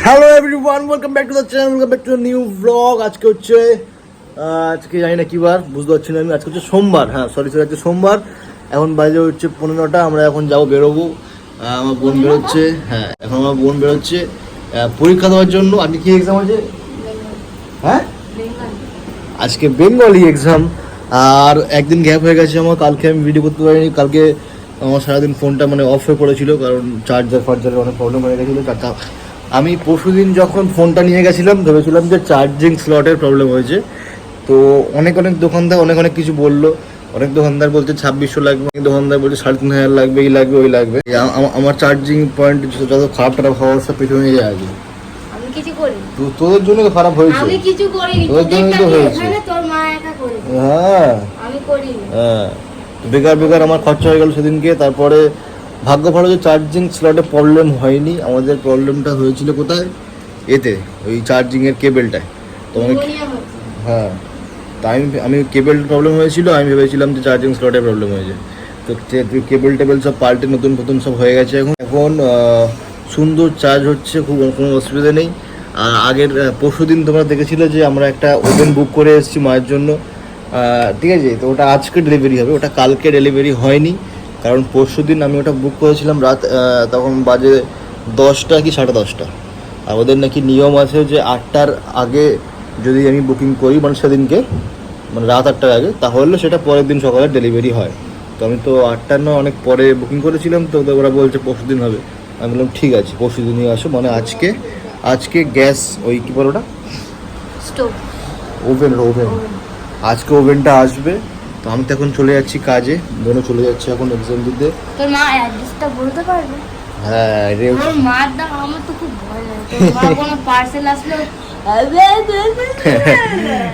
Hello everyone, welcome back to the channel, welcome back to new blog. আজকে হচ্ছে আজকে জানি না কি বার, বুঝতে পারছি না আমি। আজকে হচ্ছে সোমবার, হ্যাঁ সরি, আজকে সোমবার। এখন বাজে হচ্ছে 15টা। আমরা এখন যাবো, বেরোবো। আমার বোন বেরোচ্ছে, হ্যাঁ এখন আমার বোন বেরোচ্ছে পরীক্ষা দেওয়ার জন্য। আজকে কি এক্সাম আছে? হ্যাঁ আজকে বেঙ্গলি এক্সাম। আর একদিন গ্যাপ হয়ে গেছে আমার, কালকে আমি ভিডিও করতে পারিনি। কালকে আমার সারাদিন ফোনটা মানে অফ হয়ে পড়েছিল, কারণ চার্জারের অনেক প্রবলেম হয়ে গেছিলো। আমি পরশুদিন যখন ফোনটা নিয়ে গেছিলাম ভেবেছিলাম যে চার্জিং স্লটের প্রবলেম হয়েছে। তো অনেক দোকানদার অনেক কিছু বললো। অনেক দোকানদার বলছে 2600 লাগবে, অনেক দোকানদার বলছে 3500 লাগবে, এই লাগবে ওই লাগবে। আমার চার্জিং পয়েন্ট যত খারাপ হওয়ার সব পেছনে যায় আগে। আমি কিছু করি তো তোদের জন্য তো খারাপ হয়েছে। আমি কিছু করিনি, তোদের জন্য তো হয়েছে। তোর মা একা করেছে। হ্যাঁ আমি করিনি। হ্যাঁ, বেকার আমার খরচা হয়ে গেল সেদিনকে। তারপরে ভাগ্য ভালো যে চার্জিং স্লটে প্রবলেম হয়নি। আমাদের প্রবলেমটা হয়েছিল কোথায়? এতে ওই চার্জিংয়ের কেবেলটায়। তোমাকে হ্যাঁ, তাই আমি কেবেল প্রবলেম হয়েছিল, আমি ভেবেছিলাম যে চার্জিং স্লটে প্রবলেম হয়েছে। তো কেবেল টেবেল সব পাল্টে নতুন সব হয়ে গেছে। এখন সুন্দর চার্জ হচ্ছে, খুব কোনো অসুবিধা নেই। আর আগের পরশুদিন তোমরা দেখেছিলে যে আমরা একটা ওভেন বুক করে এসেছি মায়ের জন্য, ঠিক আছে? তো ওটা আজকে ডেলিভারি হবে, ওটা কালকে ডেলিভারি হয়নি। কারণ পরশুদিন আমি ওটা বুক করেছিলাম রাত, তখন বাজে 10টা কি 10:30। আর ওদের নাকি নিয়ম আছে যে 8টার আগে যদি আমি বুকিং করি, মানে সেদিনকে মানে রাত 8টার আগে, তাহলে সেটা পরের দিন সকালে ডেলিভারি হয়। তো আমি তো 8টার নয় অনেক পরে বুকিং করেছিলাম। তো ওরা বলছে পরশুদিন হবে। আমি বললাম ঠিক আছে, পরশুদিনই আসো। মানে আজকে গ্যাস ওই কী বলো ওটা, স্টোভ, ওভেন আজকে ওভেনটা আসবে। তো আমি তো এখন চলে যাচ্ছি কাজে, বোনও চলে যাচ্ছে এখন এক্সাম দিতে। তোর মা অ্যাড্রেসটা বলতে পারবে? হ্যাঁ রে, তোর মার দাম আমার তো খুব ভয় লাগে। তোর মা কোনো পার্সেল আসলো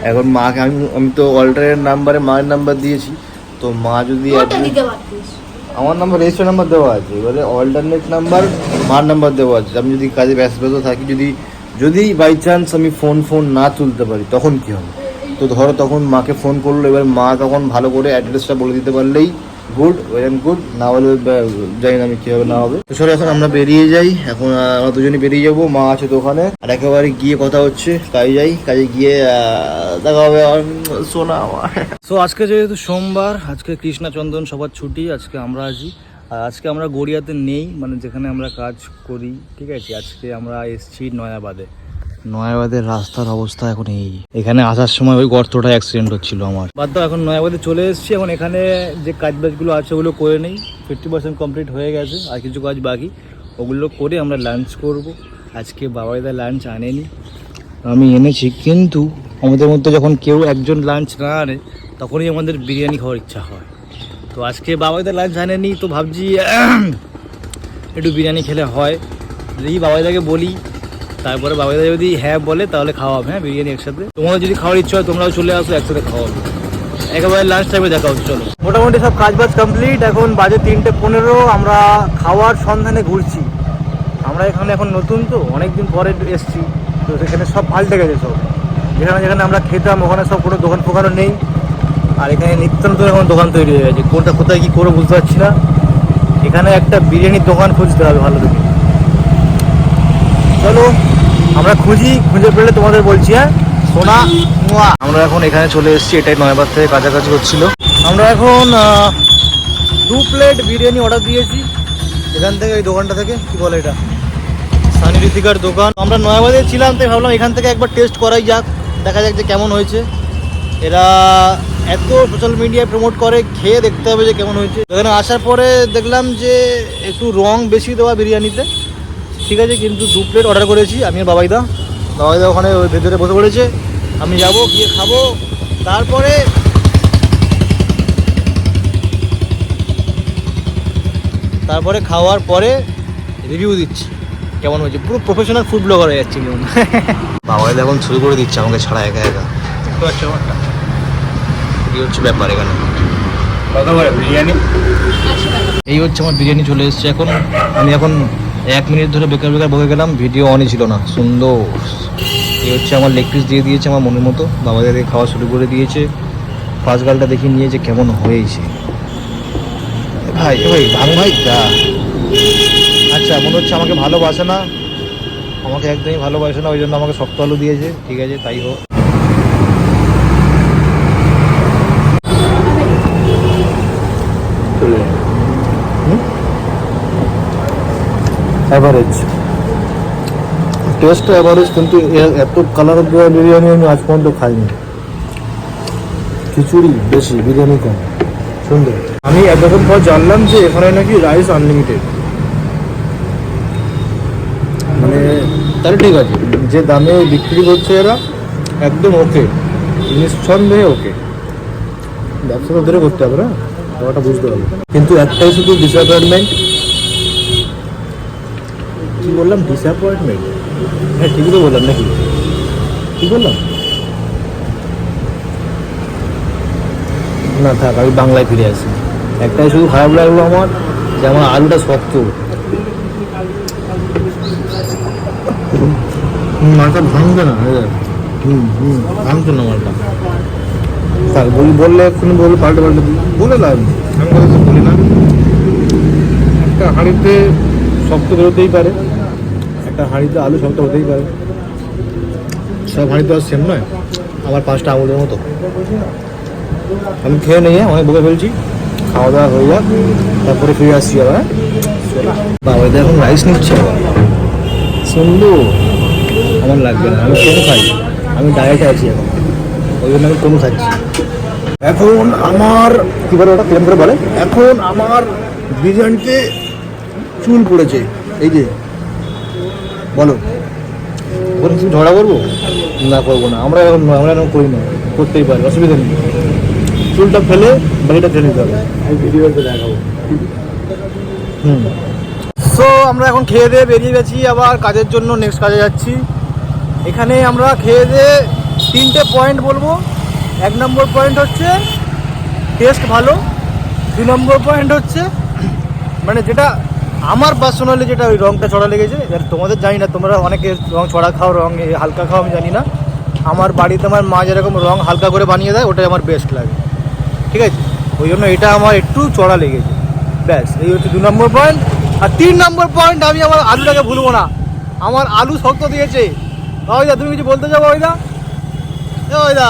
এখন মাকে আমি তো অল্টারনেট নাম্বারে মায়ের নাম্বার দিয়েছি। তো মা যদি ওটা দিতে পারতিস। আমার নাম্বার রেজিস্টার নাম্বার দেওয়া আছে, এবারে অল্টারনেট নাম্বার মার নাম্বার দেওয়া আছে। আমি যদি কাজে ব্যস্ত থাকি, যদি বাই চান্স আমি ফোন না তুলতে পারি, তখন কি হবে? তো ধরো তখন মাকে ফোন করলো, এবার মা তখন ভালো করে অ্যাড্রেসটা বলে দিতে পারলেই গুড, গুড। না হলে জানি না আমি কী হবে না হবে। তো সরি, এখন আমরা বেরিয়ে যাই। এখন আমরা দুজনে বেরিয়ে যাবো, মা আছে তো ওখানে। আর একেবারে গিয়ে কথা হচ্ছে, কাজে গিয়ে দেখা হবে আর শোনা আমার। সো আজকে যেহেতু সোমবার, আজকে কৃষ্ণা চন্দন সবার ছুটি, আজকে আমরা আছি। আর আজকে আমরা গড়িয়াতে নেই, মানে যেখানে আমরা কাজ করি, ঠিক আছে? আজকে আমরা এসেছি নয়াবাদের রাস্তার অবস্থা এখন এই। এখানে আসার সময় ওই গর্তটা অ্যাক্সিডেন্ট হচ্ছিল আমার। বাদ দাও, এখন নয়াবাদে চলে এসেছি। এখন এখানে যে কাজবাজগুলো আছে ওগুলো করে নেই। 50% কমপ্লিট হয়ে গেছে, আর কিছু কাজ বাকি, ওগুলো করে আমরা লাঞ্চ করব। আজকে বাবাইদা লাঞ্চ আনেনি, আমি এনেছি। কিন্তু আমাদের মধ্যে যখন কেউ একজন লাঞ্চ না আনে, তখনই আমাদের বিরিয়ানি খাওয়ার ইচ্ছা হয়। তো আজকে বাবাইদা লাঞ্চ আনেনি, তো ভাবছি একটু বিরিয়ানি খেলে হয়। যদি বাবাইদাকে বলি, তারপরে বাবাইদা যদি হ্যাঁ বলে তাহলে খাওয়া হবে। হ্যাঁ, বিরিয়ানি একসাথে। তোমাদের যদি খাওয়ার ইচ্ছা হয় তোমরাও চলে আসো, একসাথে খাওয়া হবে। একেবারে লাঞ্চ টাইমে দেখা হচ্ছে। চলো, মোটামুটি সব কাজবাজ কমপ্লিট। এখন বাজে 3:15। আমরা খাওয়ার সন্ধানে ঘুরছি। আমরা এখানে এখন নতুন, তো অনেকদিন পরে এসছি। তো সেখানে সব পাল্টে গেছে সব। যেখানে আমরা খেতাম ওখানে সব কোনো দোকান ফোকানও নেই। আর এখানে নিত্য নতুন এখন দোকান তৈরি হয়ে গেছে। কোনটা কোথায় কী করবো বুঝতে পারছি না। এখানে একটা বিরিয়ানির দোকান খুঁজতে হবে ভালো করে। চলো আমরা খুঁজে পেলে তোমাদের বলছি। হ্যাঁ সোনা, আমরা এখন এখানে চলে এসেছি। এটাই নয়াবাদ থেকে কাছাকাছি হচ্ছিল। আমরা এখন 2 প্লেট বিরিয়ানি অর্ডার দিয়েছি এখান থেকে, এই দোকানটা থেকে। কি বলে এটা, সানি ঋতিকার দোকান। আমরা নয়াবাদে ছিলাম, তাই ভাবলাম এখান থেকে একবার টেস্ট করাই যাক, দেখা যাক যে কেমন হয়েছে। এরা এত সোশ্যাল মিডিয়ায় প্রমোট করে, খেয়ে দেখতে হবে যে কেমন হয়েছে। এখানে আসার পরে দেখলাম যে একটু রং বেশি দেওয়া বিরিয়ানিতে, ঠিক আছে। কিন্তু 2 প্লেট অর্ডার করেছি আমি আর বাবাইদা ওখানে ওই ভেতরে বসে পড়েছে। আমি যাব, গিয়ে খাবো। তারপরে খাওয়ার পরে রিভিউ দিচ্ছি কেমন হয়েছে। পুরো প্রফেশনাল ফুড ব্লগার হয়ে যাচ্ছে কেমন। বাবাইদা এখন শুরু করে দিচ্ছে আমাকে ছাড়া একা দেখতে পাচ্ছ আমারটা কি হচ্ছে ব্যাপার এখানে। বিরিয়ানি এই হচ্ছে আমার বিরিয়ানি চলে এসছে। এখন আমি 1 মিনিট ধরে বেকার বকে গেলাম, ভিডিও অনই ছিল না। সুন্দর এই হচ্ছে আমার লেগ পিস দিয়ে দিয়েছে আমার মনের মতো। বাবাদের খাওয়া শুরু করে দিয়েছে। ফার্স্ট গালটা দেখে নিয়েছে কেমন হয়েছে। ভাই ভাই যা। আচ্ছা, মনে হচ্ছে আমাকে ভালোবাসে না, আমাকে একদমই ভালোবাসে না, ওই জন্য আমাকে শক্ত আলু দিয়েছে। ঠিক আছে, তাই হোক। অ্যাভারেজ টেস্ট, অ্যাভারেজ, কিন্তু এত কালার দেওয়া বিরিয়ানি আমি আজ পর্যন্ত খাইনি। খিচুড়ি বেশি, বিরিয়ানি কম, সুন্দর। আমি এতক্ষণ পর জানলাম যে এখানে নাকি রাইস আনলিমিটেড। মানে তাহলে ঠিক আছে, যে দামে বিক্রি করছে এরা একদম ওকে, নিঃসন্দেহে ওকে। ব্যবসা তো ধরে করতে হবে না, ব্যাপারটা বুঝতে হবে। কিন্তু একটাই শুধু ডিসঅ্যাপয়েন্টমেন্ট। কি বললাম? ডিসঅ্যাপয়েন্টমেন্ট? হ্যাঁ ঠিকই তো বললাম নাকি? কি বললাম? না থাক, আমি বাংলায় ফিরে আসি। একটাই শুধু খারাপ লাগলো আমার, যে আমার আলুটা শক্ত। মালটা ভাঙবে না, ভাঙতো না মালটা। থাক, বললে এক্ষুনি বললে পাল্টে বলে লাভ নেই, আমি কথা তো বলি না। একটা হাঁড়িতে শক্ত বেরোতেই পারে, একটা হাঁড়িতে আলু শক্ত হতেই পারে। সব হাঁড়ি তো আর সেম নয়। আমার 5টা আঙুলের মতো। আমি খেয়ে নিয়ে অনেক বকে ফেলছি, খাওয়া দাওয়া হয়ে যাক, তারপরে ফিরে আসছি আবার। বাবা এখন রাইস নিচ্ছে আবার, শুনলো? আমার লাগবে না, আমি কম খাই, আমি ডায়েটে আছি এখন, ওই জন্য আমি কম খাচ্ছি। এখন আমার কী বলে ওটা, ক্লেম করে বলে, এখন আমার বিরিয়ানিতে চুল পড়েছে। এই যে বলো, ওখানে তুমি ঝগড়া করবো? না, করবো না। আমরা এখন করি না, করতেই পারি, অসুবিধা নেই। চুলটা ফেলে বাকিটা ফেলে নিতে হবে, আমি ভিডিওতে দেখাবো। সো আমরা এখন খেয়ে দিয়ে বেরিয়ে গেছি আবার কাজের জন্য, নেক্সট কাজে যাচ্ছি। এখানে আমরা খেয়ে দিয়ে 3টে পয়েন্ট বলবো। 1 নম্বর পয়েন্ট হচ্ছে টেস্ট ভালো। 2 নম্বর পয়েন্ট হচ্ছে মানে যেটা আমার পার্সোনালি যেটা ওই রঙটা চড়া লেগেছে। এবার তোমাদের জানি না, তোমরা অনেকে রঙ চড়া খাও, রঙ হালকা খাও, আমি জানি না। আমার বাড়িতে আমার মা যেরকম রঙ হালকা করে বানিয়ে দেয়, ওটাই আমার বেস্ট লাগে। ঠিক আছে, ওই জন্য এটা আমার একটু চড়া লেগেছে, ব্যাস। এই হচ্ছে 2 নম্বর পয়েন্ট। আর 3 নম্বর পয়েন্ট, আমি আমার আলুটাকে ভুলবো না। আমার আলু শক্ত দিয়েছে। ওইদা, তুমি কিছু বলতে যাবো? ওইদা, ওইদা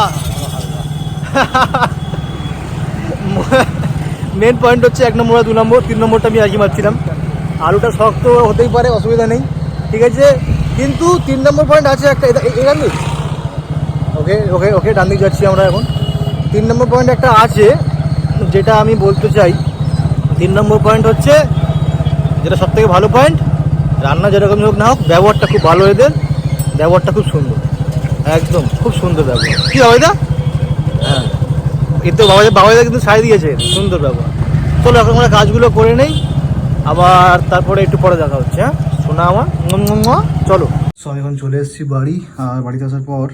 মেন পয়েন্ট হচ্ছে 1 নম্বর আর 2 নম্বর। 3 নম্বরটা আমি আজকে মারছিলাম। আলুটা শক্ত হতেই পারে, অসুবিধা নেই, ঠিক আছে। কিন্তু 3 নম্বর পয়েন্ট আছে একটা, এখান দিক। ওকে ওকে ওকে, ডান দিক যাচ্ছি আমরা এখন। 3 নম্বর পয়েন্ট একটা আছে, যেটা আমি বলতে চাই। 3 নম্বর পয়েন্ট হচ্ছে যেটা সবথেকে ভালো পয়েন্ট, রান্না যেরকমই হোক না হোক, ব্যবহারটা খুব ভালো এদের, ব্যবহারটা খুব সুন্দর, একদম খুব সুন্দর ব্যবহার। কী হবে দা? হ্যাঁ, এতে বাবাদের কিন্তু সাই দিয়েছে, সুন্দর ব্যবহার। চলো এখন আমরা কাজগুলো করে নেই, আবার তারপরে একটু পরে দেখা হচ্ছে। হ্যাঁ শোনা আমার, চলো। সো আমি এখন চলে এসেছি বাড়ি। আর বাড়িতে আসার পর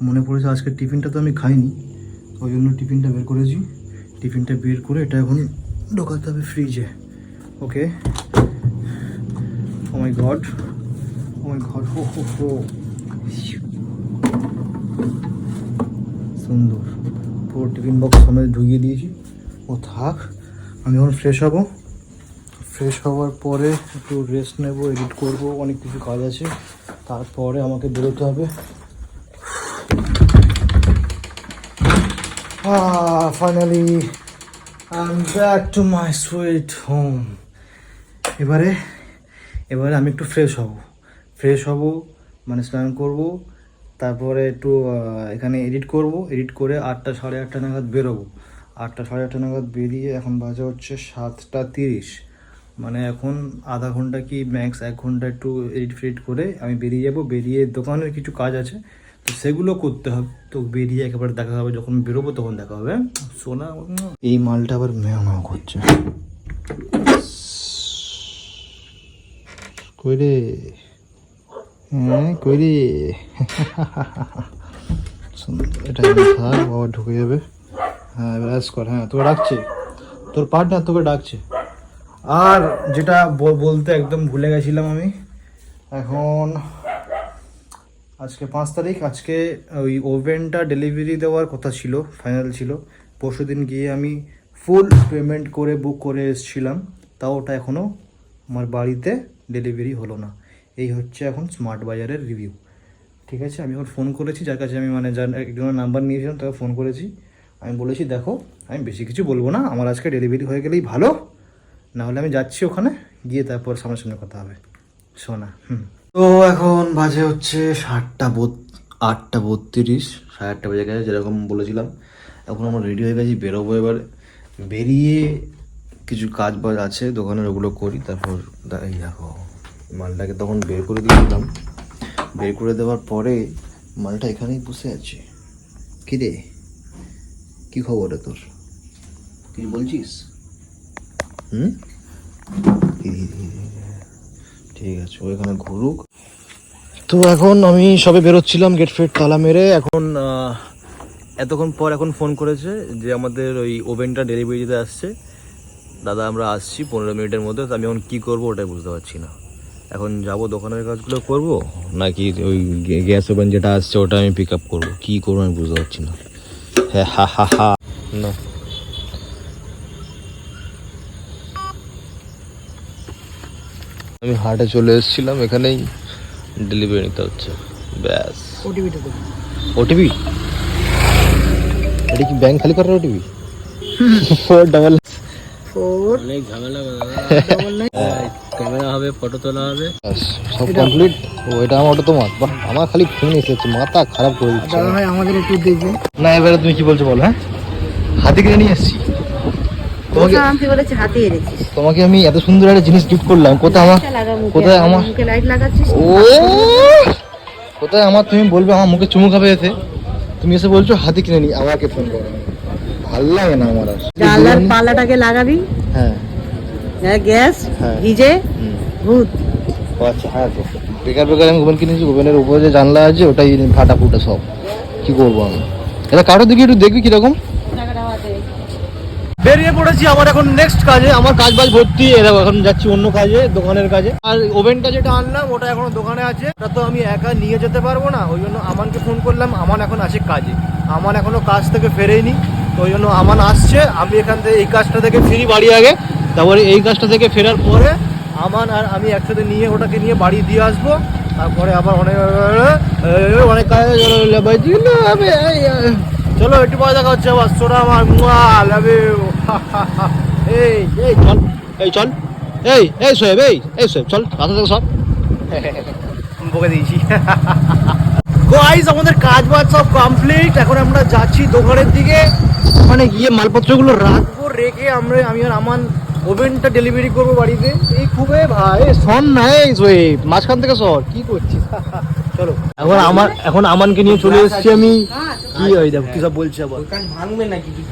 মনে পড়েছে আজকে টিফিনটা তো আমি খাইনি, ওই জন্য টিফিনটা বের করেছি। টিফিনটা বের করে এটা এখন ঢোকাতে হবে ফ্রিজে। ওকে, ও my god, O my god, হো হো হো, সুন্দর। পুরো টিফিন বক্স সমেত ঢুকিয়ে দিয়েছি। ও থাক, আমি এখন ফ্রেশ হব। ফ্রেশ হওয়ার পরে একটু রেস্ট নেব, এডিট করব, অনেক কিছু কাজ আছে। তারপরে আমাকে বেরোতে হবে। Finally I am back to my sweet home. এবারে আমি একটু ফ্রেশ হব, মানে স্নান করব, তারপরে একটু এখানে এডিট করব। এডিট করে 8টা সাড়ে 8টা নাগাদ বেরোবো। 8টা সাড়ে 8টা নাগাদ বেরিয়ে, এখন বাজে হচ্ছে 7টা 30, মানে এখন আধা ঘন্টা কি ম্যাক্স 1 ঘন্টা একটু এডিট ফেডিট করে আমি বেরিয়ে যাব। বেরিয়ে দোকানের কিছু কাজ আছে, তো সেগুলো করতে হবে। তো বেরিয়ে একেবারে দেখা হবে, যখন বেরোবো তখন দেখা হবে। সোনা, এই মালটা আবার ম্যাও করছে। কই রে? হ্যাঁ কই রে? এটা থাক, বাবা ঢুকে যাবে। হ্যাঁ এবার কর। হ্যাঁ তোকে ডাকছে, তোর পার্টনার তোকে ডাকছে। আর যেটা বলতে একদম ভুলে গেছিলাম আমি, এখন আজকে 5 তারিখ। আজকে ওই ওভেনটা ডেলিভারি দেওয়ার কথা ছিল, ফাইনাল ছিল। পরশুদিন গিয়ে আমি ফুল পেমেন্ট করে বুক করে এসেছিলাম, তাও ওটা এখনও আমার বাড়িতে ডেলিভারি হলো না। এই হচ্ছে এখন স্মার্ট বাজারের রিভিউ। ঠিক আছে, আমি ওর ফোন করেছি, যার কাছে আমি মানে যার একজনের নাম্বার নিয়েছিলাম তাকে ফোন করেছি। আমি বলেছি দেখো আমি বেশি কিছু বলবো না, আমার আজকে ডেলিভারি হয়ে গেলেই ভালো, না হলে আমি যাচ্ছি ওখানে গিয়ে তারপর সামনাসামনি কথা হবে। শোনা তো এখন বাজে হচ্ছে 8:32, 8:30 বাজে গেছে যেরকম বলেছিলাম। এখন আমরা রেডি হয়ে গেছি, বেরোবো। এবার বেরিয়ে কিছু কাজ বাজ আছে দোকানের, ওগুলো করি। তারপর এই দেখো মালটাকে তখন বের করে দিয়েছিলাম, বের করে দেওয়ার পরে মালটা এখানেই বসে আছে। কি রে, কি খবর রে তোর, কিছু বলছিস? ঠিক আছে, ও এখানে ঘুরুক। তো এখন আমি সবে বেরোচ্ছিলাম গেট ফেট তালা মেরে। এখন এতক্ষণ পর এখন ফোন করেছে যে আমাদের ওই ওভেনটা ডেলিভারি দিতে আসছে দাদা, আমরা আসছি 15 মিনিটের মধ্যে। তো আমি এখন কী করবো ওটাই বুঝতে পারছি না। এখন যাব দোকানের কাজগুলো করব, নাকি ওই গ্যাস ওভেন যেটা আসছে ওটা আমি পিক আপ করবো, কী করবো আমি বুঝতে পারছি না। হ্যাঁ, হা হা হা না। আমি হাটে চলে এসেছিলাম, এখানেই ডেলিভারি নিতে হচ্ছে। ব্যাস, ওটিপি এটা কি ব্যাংক খালি করার ওটিপি? 4 অনেক ঝামেলা ক্যামেরা হবে, ফটো তোলা হবে, সব কমপ্লিট। ও এটা আমার ওটা তোমার? বাহ, আমার খালি ফোন এসেছে, মাথা খারাপ করে দিচ্ছে। দাদা ভাই আমাদের একটু দেখবে না, এবারে তুমি কি বলছো বল। হ্যাঁ, হাতে কিনে নিয়ে এসেছি তোমাকে। আমি বলেছি হাতে এনেছিস, তোমাকে আমি এত সুন্দর একটা জিনিস গিফট করলাম, কোথায় আমার, কোথায় আমার মুখে লাইট লাগাচ্ছিস? ও কোথায় আমার, তুমি বলবে আমার মুখে চুমু খাবে এসে, তুমি এসে বলছো হাতে কিনে নি, আমাকে ফোন করো। ভালো লাগে না আমার আর। জানলার পাল্লাটাকে লাগাবি, হ্যাঁ গ্যাস হ্যাঁ। ভিজে ভূত। ও আচ্ছা, হ্যাঁ তো বেকার বেকার আমি ওভেন কিনেছি, ওভেনের উপরে যে জানলা আছে ওটাই ফাটা ফুটা সব। কি করবো আমি, এটা কারোর দিকে একটু দেখবি কিরকম। বেরিয়ে পড়েছি আমার এখন নেক্সট কাজে, আমার কাজ বাজ ভর্তি। এরকম এখন যাচ্ছি অন্য কাজে, দোকানের কাজে। আর ওভেনটা যেটা আনলাম ওটা এখনো দোকানে আছে, ওটা তো আমি একা নিয়ে যেতে পারবো না, ওই জন্য আমানকে ফোন করলাম। আমান এখন আছে কাজে, আমান এখনো কাজ থেকে ফেরেইনি, তো ওই জন্য আমান আসছে। আমি এখান থেকে এই কাজটা থেকে ফিরি বাড়ি আগে, তারপরে এই কাজটা থেকে ফেরার পরে আমান আর আমি একসাথে নিয়ে ওটাকে নিয়ে বাড়ি দিয়ে আসবো। তারপরে আবার অনেক অনেক কাজ চলো একটু পরে দেখা হচ্ছে আবার। সোনা আমার এই এই চল, এই চল, এই সোহেব, এই সোহেব চল, রাস্তা থেকে সব বকে দিয়েছি। গাইস আমাদের কাজ বাজ সব কমপ্লিট, এখন আমরা যাচ্ছি দোকানের দিকে, ওখানে গিয়ে মালপত্রগুলো রাখবো, রেখে আমি আর আমান ওভেনটা ডেলিভারি করবো বাড়িতে। এই খুবই ভাই সর না, এই সোহেব মাঝখান থেকে সর, কি করছিস? চলো এখন আমানকে নিয়ে চলে এসেছি আমি। কি ওই দেখো কি সব বলছে আবার, ভাঙবে নাকি কি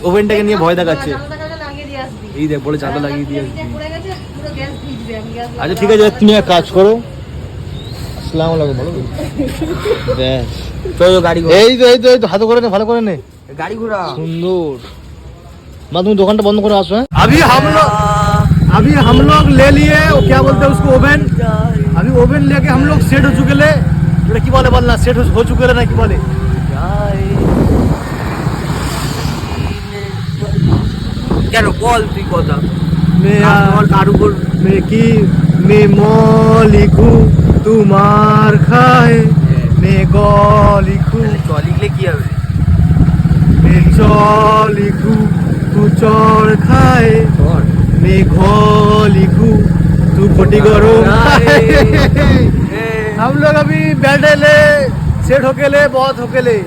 ওভেনটাকে নিয়ে ভয় দেখাচ্ছে। এই দেখ বলে জানলা লাগিয়ে দিয়ে। আচ্ছা ঠিক আছে, তুমি এক কাজ করো, আসসালামু আলাইকুম বলো। ব্যাস চলো গাড়ি এই তো হাতে করে নে, ভালো করে নে, গাড়ি ঘোরা সুন্দর। মা তুমি দোকানটা বন্ধ করে আসো। अभी हम लोग ले लिए वो क्या बोलते हैं उसको ओवन। अभी ओवन लेके हम लोग सेट हो चुके ले, এটা কি বলে বল না, সেট हो चुके ले ना কি বলে। কেন বল তুই কথা। मैं लिखूं तुम्हार खाए, मैं ग लिखूं চ লিখলে কি হবে? मैं च लिखूं तू चौड़ खाए, मैं घ लिखूं तू पटी गरम खाए। हम लोग अभी बैठे ले, सेट होके ले, बहुत होके ले।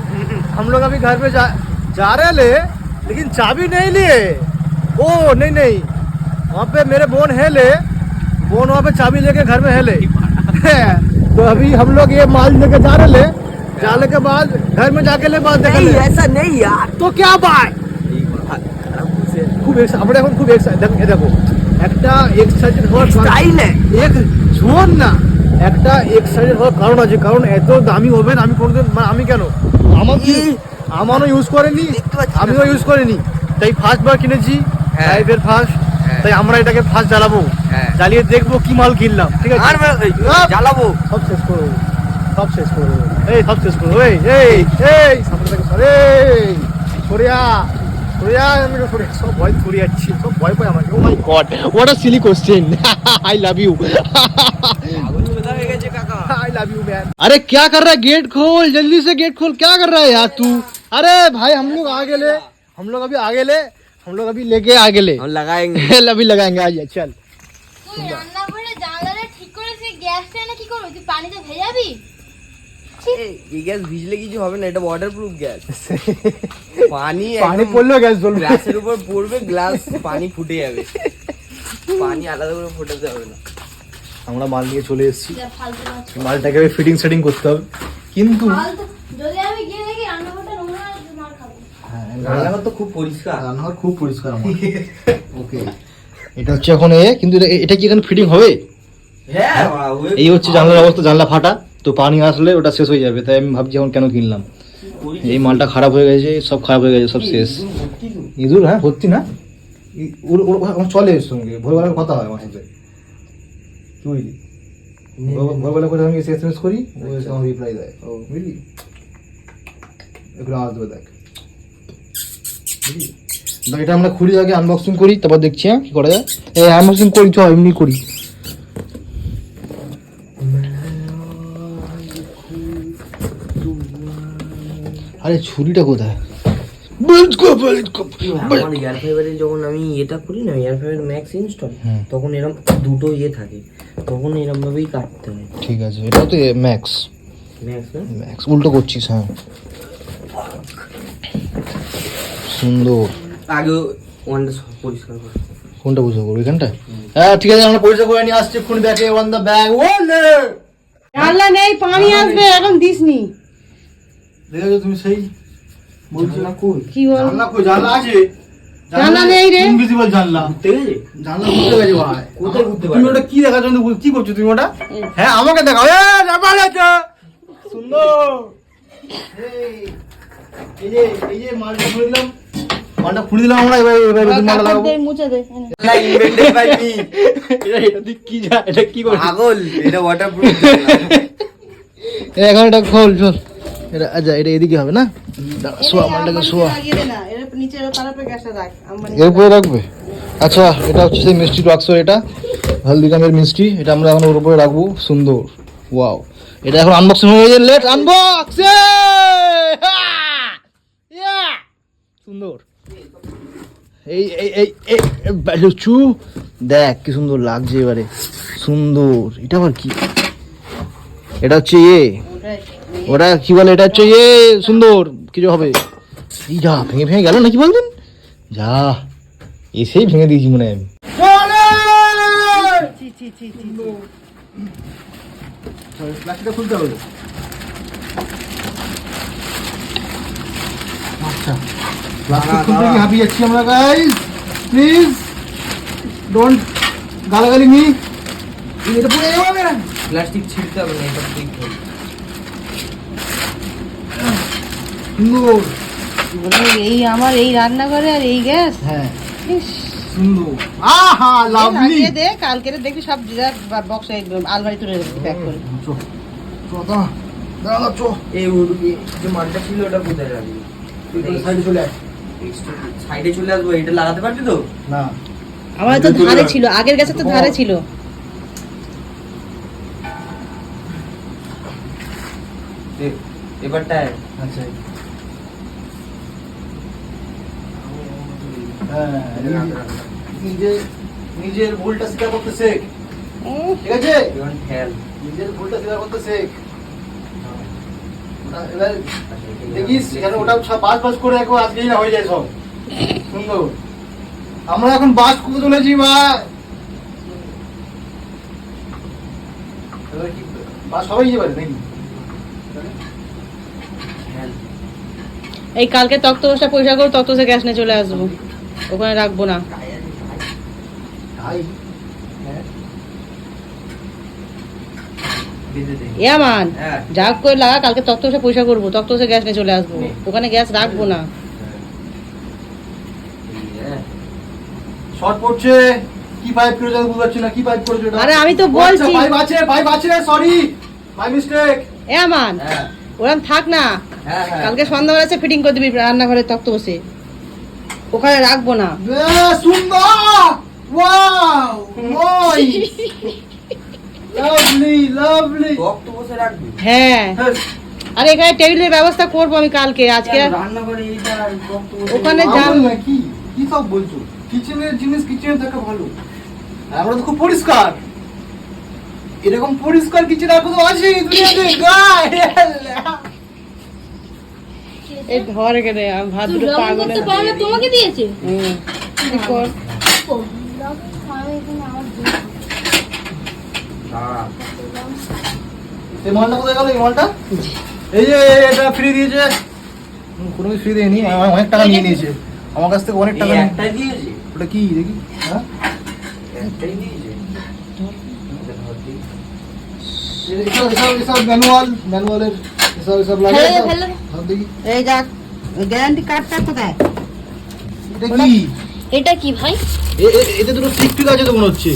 हम लोग अभी घर पे जा रहे ले, लेकिन चाबी नहीं लिए। ओ नहीं वहाँ पे मेरे बोन है ले, बोन वहाँ पे चाबी लेके घर में है ले। तो अभी हम लोग ये माल लेके जा रहे ले, जाने के बाद घर में जाके ले बात देख ले। ऐसा नहीं यार, তো কে ভাই খুব আমরা এখন খুব দেখো একটা এক্সাইটেড হওয়ার স্টাইল এক শোন না, একটা এক্সাইটেড হওয়ার কারণ আছে, কারণ এত দামি ওভেন আমি কোনোদিন আমি কেন আমারও ইউজ করিনি, আমিও ইউজ করিনি, তাই ফার্স্ট বার কিনেছি, লাইফের ফার্স্ট, তাই আমরা এটাকে ফার্স্ট জ্বালাবো, জ্বালিয়ে দেখবো কি মাল কিনলাম। ঠিক আছে জ্বালাবো, সব শেষ করবো, সব শেষ করবো, এই সব শেষ করবো। এই সামনে থেকে সরে সরিয়া সব ভয় করে যাচ্ছি, সব ভয় পায় আমাকে। Oh my God, what a silly question. I love you, হয়ে গেছে কাকা। I love you man. अरे क्या कर रहा है, गेट खोल जल्दी से, गेट खोल, क्या कर रहा है यार तू? अरे भाई हम लोग आगे ले, हम लोग अभी आगे ले, हम लोग अभी लेके आगे ले, हम लगाएंगे। अभी लगाएंगे, आइए चल। তুই রান্না করে জানলাটা ঠিক করেছিস, গ্যাসটা না কি করবি? তুই পানিতে ভেজাবি? এই গ্যাস ভিজলে কিছু হবে না, এটা ওয়াটারপ্রুফ গ্যাস। পানি पानी পড়লো গ্যাস জ্বলবে, গ্লাসের উপর পড়বে, গ্লাস পানি ফুটে যাবে, পানি আলাদা করে ফোটাতে হবে না। আমরা মাল নিয়ে চলে এসেছি, যা ফালতু কাজ। মালটাকে ফিটিং সেটিং করতে হবে, কিন্তু ফালতু যদি আমি গিয়ে দেখি রান্নাঘরটা নোংরা আছে, মার খাবো। রান্নাঘর তো খুব পরিষ্কার, রান্নাঘর খুব পরিষ্কার আমার। ওকে, এটা হচ্ছে এখন কিন্তু এটা কি এখানে ফিটিং হবে? হ্যাঁ এই হচ্ছে জানলার অবস্থা, জানলা ফাটা, তো পানি আসলে ওটা শেষ হয়ে যাবে, তাই আমি ভাবছি এখন কেন কিনলাম। এই মালটা খারাপ হয়ে গেছে, সব খারাপ হয়ে গেছে, সব শেষ। ইঁদুর? হ্যাঁ ভর্তি না, চলে এর সঙ্গে, ভোরবেলার কথা হয় আমার সাথে, কি বুঝলি? ভোরবেলা করে আমি এসএমএস করি, ও এসে আমার রিপ্লাই দেয়, ও বুঝলি? একটু আওয়াজ দেবে, দেখ বুঝলি? দেখ, এটা আমরা খুলি, আগে আনবক্সিং করি, তারপর দেখছি হ্যাঁ কি করা যায়। এই আনবক্সিং করি, চ এমনি করি। আরে ছুরিটা কোথায়? আমার এয়ার ফাইবারে যখন আমি এটা করি না, এয়ার ফাইবার ম্যাক্স ইনস্টল, তখন এরকম দুটো থাকে, তখন এরকম ভাবেই কাটতে হয়। ঠিক আছে, এটা তো ম্যাক্স, ম্যাক্স না ম্যাক্স উল্টো করছিস। হ্যাঁ সুন্দর। আগে ওয়ানটা পরিষ্কার কর। কোনটা বুঝতে করবো? এখানটা? হ্যাঁ ঠিক আছে, আমরা পরিষ্কার করে নিয়ে আসছি, ফোন ব্যাগে অন দ্য ব্যাগ। জানলা নেই, পানি আসবে, এখন দিসনি। দেখেছো তুমি সেই বলছো না, কই কি বল? জানলা কই? জানলা আছে, জানলা নেই রে, ইনভিজিবল জানলা। ঘুরতে গেছে? জানলা ঘুরতে গেছে ভাই। কোথায় ঘুরতে তুমি পারবে? ওটা কি দেখাচ্ছ? কি করছো তুমি ওটা? হ্যাঁ আমাকে দেখাও। জামাল আছে সুন্দর। এই যে মালটা খুলে দিলাম, মালটা খুলে দিলাম আমরা, এবার নতুন মালটা লাগাবো। মুছে দে। না ইনভেন্টরি পাইনি। এটা তুই কি যা, এটা কি করছিস? পাগল, এটা ওয়াটারপ্রুফ। এখন এটা খোল, চল। এটা আচ্ছা, এটা এদিকে হবে না? শোয়া, মালটাকে শোয়া। লাগিয়ে দে না, এর নিচে তার উপরে গ্যাসটা রাখ। এর উপরে রাখবে? আচ্ছা, এটা হচ্ছে সেই মিষ্টি বাক্স, এটা হলদিরামের মিষ্টি, এটা আমরা এখন ওর উপরে রাখবো। সুন্দর, ওয়াও। এটা এখন আনবক্সিং হয়ে গেছে, লেট আনবক্স। সুন্দর। এই এই এই এই লুচু দেখ কি সুন্দর লাগছে এবারে, সুন্দর। এটা আবার কি? এটা হচ্ছে ওটা কি বলে, এটা হচ্ছে সুন্দর কিছু হবে। এই যা ভেঙে ভেঙে গেল নাকি বলতেন? যা এসেই ভেঙে দিয়েছি মনে হয় আমি। প্লাস্টিকটা খুলতে হবে। আচ্ছা, প্লাস্টিক খুলতে কি হাঁপিয়ে যাচ্ছি আমরা গাইস, প্লিজ ডোন্ট গালাগালি মি। এটা পুরো এভাবে প্লাস্টিক ছিঁড়তে হবে না, এটা ঠিক হবে। সুন্দর। এই আমার এই রান্নাঘরে আর এই গ্যাস, হ্যাঁ সুন্দর। আহা লাভলি। লাগিয়ে দে, কালকে দেখবি সব বক্সে আলমারি তুলে প্যাক করে। এই যে মালটা ছিল ওটা কোথায় রাখবি? সাইডে চলে আয়। সাইডে চলে আসবো, এটা লাগাতে পারবি তো? না আমার তো ধারে ছিল, আগের গ্যাসে তো ধারে ছিল। এবারটা আচ্ছা, হ্যাঁ নিজের ভুলটা স্বীকার করতে শেখ, ঠিক আছে? নিজের ভুলটা স্বীকার করতে শেখ। এবার দেখিস এখানে ওটা বাস বাস করে একবার আজকেই না হয়ে যায় সব সুন্দর। আমরা এখন বাস করে চলেছি ভাই। এবার কি বাস সবাই যেতে পারে নাকি? এই কালকে তক্ত বসা পয়সা করে তক্ত গ্যাস নিয়ে চলে আসবো, ওখানে রাখবো না। ইয়ামান যা করে লাগা, কালকে তক্ত বসে পয়সা করবো, তক্ত বসে গ্যাস নিয়ে চলে আসবো, ওখানে গ্যাস রাখবো না। শর্ট পড়ছে, কি পাইপ করেছে বুঝতে পারছি না, কি পাইপ করেছে এটা? আরে আমি তো বলছি পাইপ আছে, সরি মাই মিস্টেক। ইয়ামান ওরকম থাক না, কালকে সন্ধ্যাবেলা ফিটিং করে দিবি রান্নাঘরে তক্ত বসে। ওখানে রাখবো না। সুন্দর, ওয়াও, নাইস, লাভলি লাভলি। টক তো বসে রাখবি। হ্যাঁ, আর এখানে টেবিলের ব্যবস্থা করবো আমি কালকে। আজকে রান্না করে এইটা আর টক তো বসে ওখানে জান কি কি সব বলছো? কিচেনের জিনিস কিচেনে থাকা ভালো। আমরা তো খুব পরিষ্কার, এরকম পরিষ্কার কিচেন আর কোথাও আছে দুনিয়াতে? গায় এই ধর এখানে আমি ভাত তুই দুটো লবণ পাগল করতে পারো না, তোমাকে দিয়েছে। কি কর। ও, লবণ খাওয়া এখানে আমার দিয়েছে। দাঁড়া। এই মালটা কোথায় গেল? এই মালটা এই যে এটা ফ্রি দিয়েছে। কোনো কিছু ফ্রি দেয়নি, অনেক টাকা নিয়ে নিয়েছে আমার কাছ থেকে, অনেক টাকা। এই একটাই দিয়েছে। ওটা কি দেখি? হ্যাঁ, একটাই দিয়েছে। এসব ম্যানুয়ালের এসব লাগে। ফেলে দে, ফেলে দে। সব দেখি এই যাক, গ্যারান্টি কার্ডটা কোথায়? এটা কি? এটা কি ভাই? এতে দুটো টিক আছে তো মনে হচ্ছে।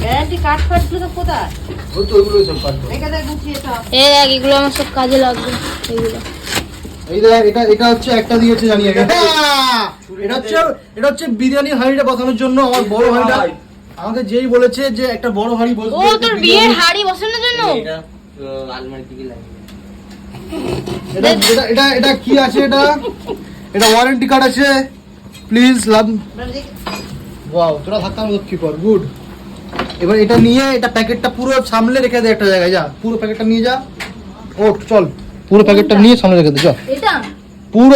গ্যারান্টি কার্ড ফার্ডগুলো তো কোথায়? ওই তো ওইগুলো সব কাটবো। এখানে গুছিয়ে সব। এই দেখ, এগুলো আমার সব কাজে লাগবে। এগুলো এই দেখ, এটা হচ্ছে একটা দিয়েছে জানি আগে। এটা হচ্ছে বিরিয়ানির হাঁড়িটা বসানোর জন্য। আমার বড় হাঁড়িটা আমাকে যেই বলেছে যে একটা বড় হাঁড়ি বসবে। ও তোর বিয়ের হাড়ি বসানোর জন্য। এটা আলমারি থেকে লাগে। এটা কি আছে? এটা ওয়ারেন্টি কার্ড আছে। Please love. ওয়াও, তোরা থাকতাম কি কর, গুড। এবার এটা নিয়ে এটা প্যাকেটটা পুরো সামলে রেখে দে একটা জায়গায়। যা, পুরো প্যাকেটটা নিয়ে যা। ও চল, পুরো প্যাকেটটা নিয়ে সামনে রেখে দে। চল, এটা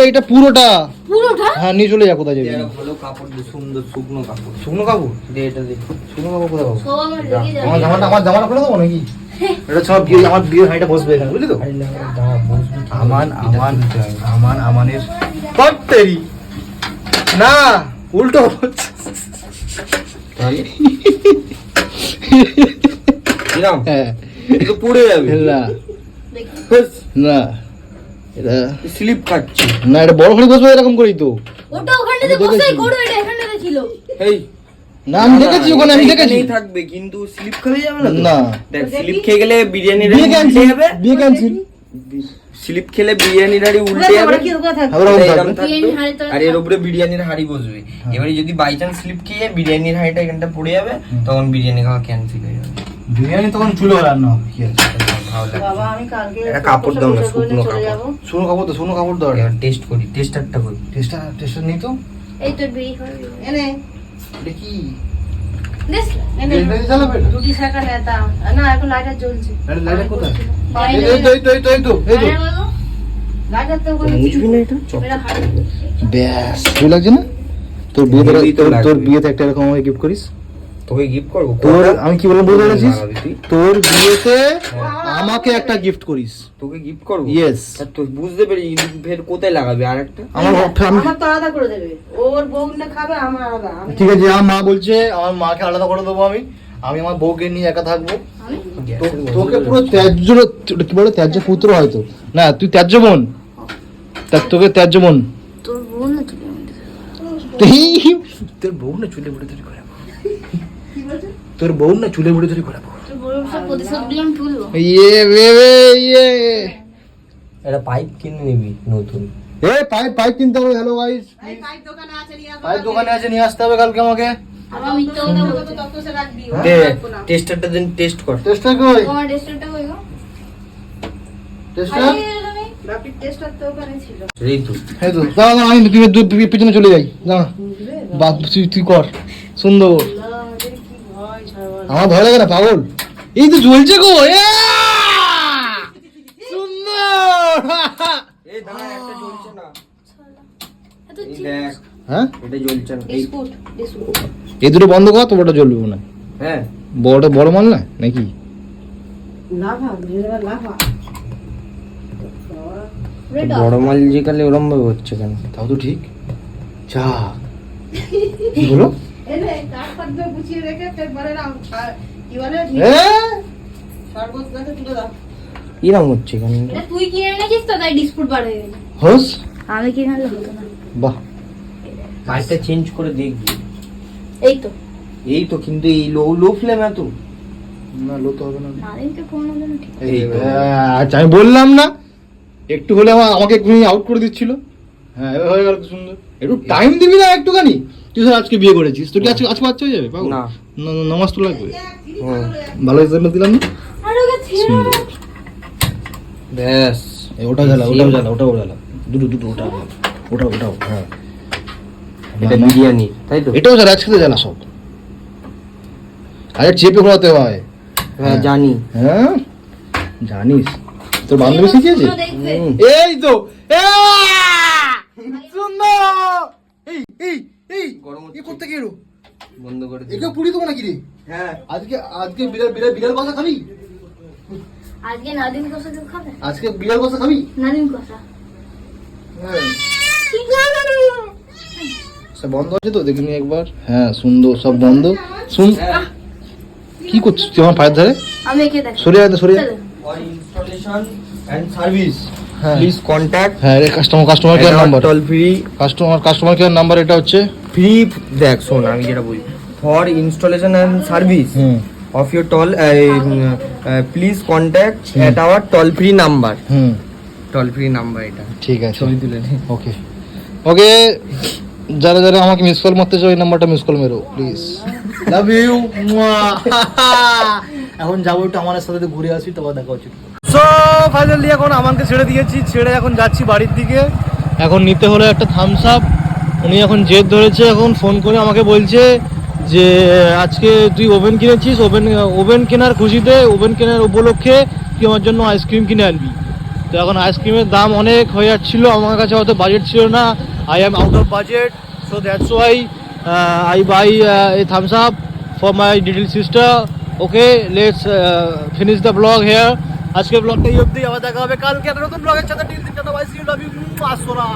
এটা পুরোটা। পুরোটা? হ্যাঁ, নিয়ে চলে যা। কোথায় যাবি? একটা ভালো কাপড় দে, সুন্দর শুকনো কাপড়। শুকনো কাপড় দে এটা দে। শুকনো কাপড় কোথায় পাবো? সব আমার লেগে যাবে। আমার জামাটা খুলে দেবো নাকি? এটা সব আমার বিয়ের হাঁড়িটা বসবে এখানে, বুঝলি তো? দাঁড়া বসবি। আমানের কত্তেরি না, উল্টো হচ্ছে। তাহলে কিরাম? হ্যাঁ, এটা তো পড়ে যাবে। না না, এটা স্লিপ খাচ্ছে। না, এটা বড় হাঁড়ি বসবে এরকম করেই তো। ওটা ওখানটাতে বসেই করো, এটা এখানটাতে ছিল। এই না, আমি দেখেছি ওখানে, আমি দেখেছি। এখানেই থাকবে কিন্তু স্লিপ খেয়ে যাবে না তো? না, দেখ স্লিপ খেয়ে গেলে বিরিয়ানি বিয়ে উল্টে ক্যান্সেল, যাবে। বিয়ে ক্যান্সেল। স্লিপ খেলে বিরিয়ানির হাড়ি উল্টে যাবে। ওরা কি ওখানে থাকবে? ওরকম এরকম থাকবে। থাকবে। বিরিয়ানির হাঁড়ি তো আর এর উপরে বিরিয়ানির হাড়ি বসবে। এবারে যদি বাই চান্স স্লিপ খেয়ে যায়, বিরিয়ানির হাড়িটা এখানটা পড়ে যাবে, তখন বিরিয়ানি খাওয়া ক্যান্সেল হয়ে যাবে। বিরিয়ানি তখন চুলো রান্না হবে, কি আছে? ভালো লাগবে। বাবা আমি কালকে একটা কাপড় দাও না, শুকনো চলে কাপড়। যাবো। শুনো কাপড় দাও। এবার টেস্ট করি, টেস্টারটা করি। টেস্টার নেই তো? এই তোর বিয়ে হবে। এনে এটা কি? দেখ, এনে বিরিয়ানি চালাবে এটা? রুটি শাকা নেতা। না, এখন লাইটার জ্বলছে। লাইটার কোথায়? জানি না। এই তো। আরে বাবা, লাইটার তো ওখানে বুঝবি না এটা? এটা হাঁড়ি। ব্যাস, ভালো লাগছে না? তোর বিয়েতে হেভি তো লাগবে। তোর বিয়েতে একটা এরকম আমাকে গিফট করিস। তোকে গিফট করবো? তোর আমি কি বললাম বুঝতে পেরেছিস? লাগাবি তুই? তোর বিয়েতে আমাকে একটা গিফট করিস। তোকে গিফট করবো? Yes. তা তুই বুঝতে পেরে ফের কোথায় লাগাবি আর একটা? আমার তো আলাদা করে দেবে। ওর বউটা খাবে, আমার আলাদা। আমি- ঠিক আছে, আমার মা বলছে আমার মাকে আলাদা করে দেবো। আমি আমার বউকে নিয়ে একা থাকবো। তোকে পুরো ত্যায্য, কি বলে, ত্যায্য পুত্র হয়তো না, তুই ত্যায্য বোন। তোকে ত্যায্য বোন। তোর বোন না তুই তোর বউ না চুলে বুড়ে তৈরি করাবো। তোর বউ না চুলে বুড়ে তৈরি করাবো। তোর বড় সব প্রতিশোধগুলো আমি তুলবো। ইয়ে বেবে ইয়ে। একটা পাইপ কিনে নিবি নতুন। পাইপ কিনতে হবে। হ্যালো গাইস, এই পাইপ দোকানে আছে, নিয়ে আসবো। পাইপ দোকানে আছে, নিয়ে আসতে হবে কালকে আমাকে। আবার মিথ্যা কথা বলছো। তত সে রাখবি। দে টেস্টারটা দেন, টেস্ট কর। টেস্টার কই? তোমার রেস্টুরেন্টটা কই গো? টেস্টার রাপিড টেস্টার তো ওখানে ছিল। এই তো এই তো। দাঁড়া, আমি তুই পিছনে চলে যাই। দাঁড়া, বাদ তুই কর। সুন্দর। আমাদের কি ভয় ছাড়া। আমার ভয় লাগে না, পাগল। এই তো জ্বলছে গো। সুন্দর। এই দাঁড়া, একটা জ্বলছে না। এত এই চিপ- দেখ, হ্যাঁ, এটা জ্বলছে না। এই বিস্কুট বিস্কুট। এই দুটো বন্ধ কর, তো ওটা জ্বলবে না। হ্যাঁ বড় মাল না নাকি? Lava, biryani lava. রেড বড় মাল যে কালে ওরম ভাবে হচ্ছে কেন? তাও তো ঠিক। চা কি বলো? এনে কাঠ ফাট দিয়ে গুছিয়ে রেখে ফের বলে না কি বলে শরবত গাছে তুলে দাও। কিরম হচ্ছে কেন? এটা তুই কিনে এনেছিস তো, তাই ডিসপুট বার হয়ে গেছে। হোস, আমি কিনে আনলে হতো না। বাহ। পাইপটা চেঞ্জ করে দেখবি। এই তো এই তো, কিন্তু এই লো ফ্লেম এত। না, লো তো হবে না। আরেকটা কোনো দিন ঠিক। এই তো। আচ্ছা, আমি বললাম না একটু হলে আমাকে একটু আউট করে দিচ্ছিল। হ্যাঁ, এবার হয়ে গেল, সুন্দর। একটু টাইম দিবি না একটুখানি? তুই ধর আজকে বিয়ে করেছিস, তোর কি আজকে আজকে বাচ্চা হয়ে যাবে? পাগল? না। নমাজ তো লাগবে। হুম। ভালো এক্সাম্পল দিলাম না? আর ওকে ছিল না। ব্যাস ওটাও জ্বালা, ওটাও জ্বালা, দুটো ওটাও হ্যাঁ। এটা বিরিয়ানি তাই তো? এটাও জ্বালা, একসাথে জ্বালা সব। আরে চেপে ঘোরাতে হয়। হ্যাঁ জানি। হ্যাঁ জানিস, তোর বান্ধবী শিখিয়েছে? দেখবে। এই তো সুন্দর। এই এই এই গরম হচ্ছে। এ করতে কি এলো? বন্ধ করে দে। একে পুরি দেবো নাকি রে? হ্যাঁ আজকে বিড়াল কষা খাবি? আজকে নাদিম কষা কেউ খাবে? আজকে বিড়াল কষা খাবি? নাদিম কষা। হ্যাঁ। কি খাবে? সব বন্ধ আছে তো, দেখিনি একবার। হ্যাঁ সুন্দর, সব বন্ধ। শুন, হ্যাঁ। কি করছিস তুই আমার পায়ের ধারে? আমি একে দেখ। সরে আয়, সরে আয়। ফর ইনস্টলেশন এন্ড সার্ভিস হ্যাঁ। প্লিজ কন্ট্যাক্ট হ্যাঁ রে, customer care number, toll free customer care number এটা হচ্ছে। ফ্রি। দেখ শোন আমি যেটা বলি, for installation and service hmm of your toll please contact at our toll free number. Hmm toll free number এটা ঠিক আছে, ছবি তুলে নে। ওকে ওকে। যারা যারা আমাকে মিস কল মারতে চাও এই নাম্বারটা মিস কল মেরো প্লিজ। Love you. এখন যাবো একটু আমাদের সাথে ঘুরে আসি, তারপর দেখা হচ্ছে। সো ফাইনালি এখন আমাকে ছেড়ে দিয়েছি, ছেড়ে এখন যাচ্ছি বাড়ির দিকে। এখন নিতে হলো একটা থামস আপ। উনি এখন জেদ ধরেছে, এখন ফোন করে আমাকে বলছে যে আজকে তুই ওভেন কিনেছিস, ওভেন কেনার খুশিতে, ওভেন কেনার উপলক্ষে তুই আমার জন্য আইসক্রিম কিনে আনবি। তো এখন আইসক্রিমের দাম অনেক হয়ে যাচ্ছিলো, আমার কাছে অত বাজেট ছিল না। I am out of budget, so that's why I buy a Thums Up for my little sister. Okay, let's finish the blog here. আজকের ব্লগটা এই অবধি, আবার দেখা হবে কালকে একটা নতুন ব্লগের সাথে। Till then, tata, bye, see you, love you, আসোরা।